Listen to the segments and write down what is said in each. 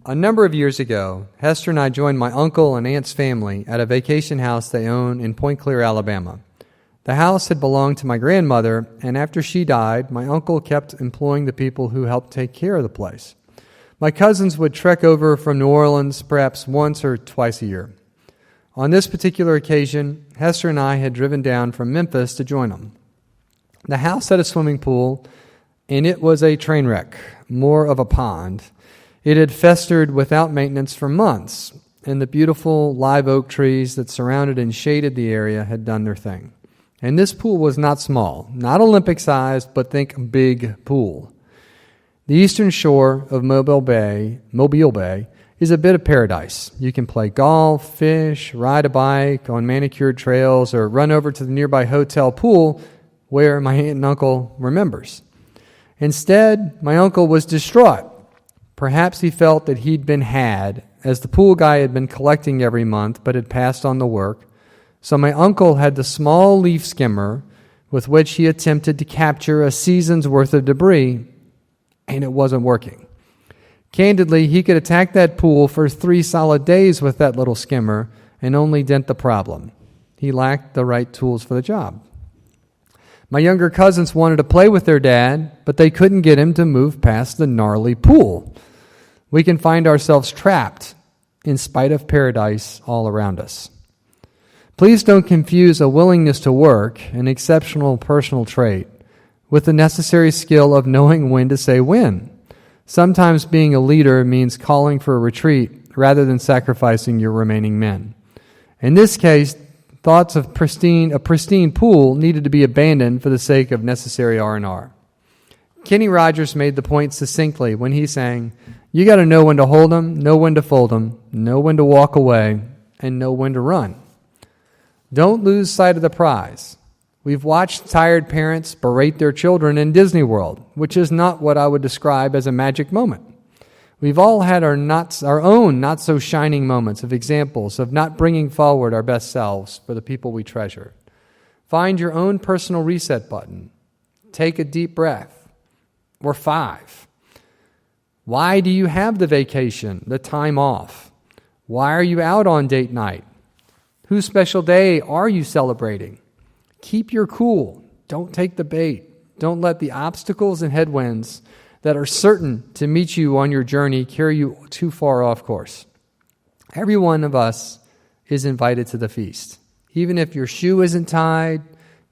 A number of years ago, Hester and I joined my uncle and aunt's family at a vacation house they own in Point Clear, Alabama. The house had belonged to my grandmother, and after she died, my uncle kept employing the people who helped take care of the place. My cousins would trek over from New Orleans perhaps once or twice a year. On this particular occasion, Hester and I had driven down from Memphis to join them. The house had a swimming pool, and it was a train wreck, more of a pond. It had festered without maintenance for months, and the beautiful live oak trees that surrounded and shaded the area had done their thing. And this pool was not small, not Olympic-sized, but think big pool. The eastern shore of Mobile Bay is a bit of paradise. You can play golf, fish, ride a bike on manicured trails, or run over to the nearby hotel pool where my aunt and uncle were members. Instead, my uncle was distraught. Perhaps he felt that he'd been had, as the pool guy had been collecting every month but had passed on the work. So my uncle had the small leaf skimmer with which he attempted to capture a season's worth of debris, and it wasn't working. Candidly, he could attack that pool for 3 solid days with that little skimmer and only dent the problem. He lacked the right tools for the job. My younger cousins wanted to play with their dad, but they couldn't get him to move past the gnarly pool. We can find ourselves trapped in spite of paradise all around us. Please don't confuse a willingness to work, an exceptional personal trait, with the necessary skill of knowing when to say when. Sometimes being a leader means calling for a retreat rather than sacrificing your remaining men. In this case, thoughts of a pristine pool needed to be abandoned for the sake of necessary R&R. Kenny Rogers made the point succinctly when he sang, "You got to know when to hold them, know when to fold them, know when to walk away, and know when to run." Don't lose sight of the prize. We've watched tired parents berate their children in Disney World, which is not what I would describe as a magic moment. We've all had our own not-so-shining moments of examples of not bringing forward our best selves for the people we treasure. Find your own personal reset button. Take a deep breath. Or 5. Why do you have the vacation, the time off? Why are you out on date night? Whose special day are you celebrating? Keep your cool. Don't take the bait. Don't let the obstacles and headwinds that are certain to meet you on your journey carry you too far off course. Every one of us is invited to the feast. Even if your shoe isn't tied,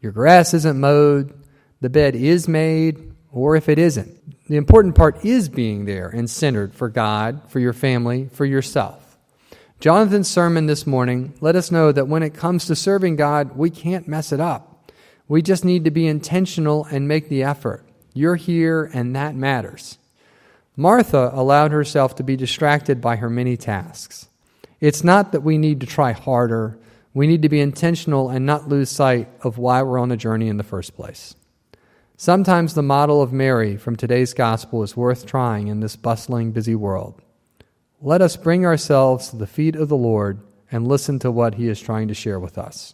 your grass isn't mowed, the bed is made, or if it isn't. The important part is being there and centered for God, for your family, for yourself. Jonathan's sermon this morning let us know that when it comes to serving God, we can't mess it up. We just need to be intentional and make the effort. You're here, and that matters. Martha allowed herself to be distracted by her many tasks. It's not that we need to try harder. We need to be intentional and not lose sight of why we're on the journey in the first place. Sometimes the model of Mary from today's gospel is worth trying in this bustling, busy world. Let us bring ourselves to the feet of the Lord and listen to what He is trying to share with us.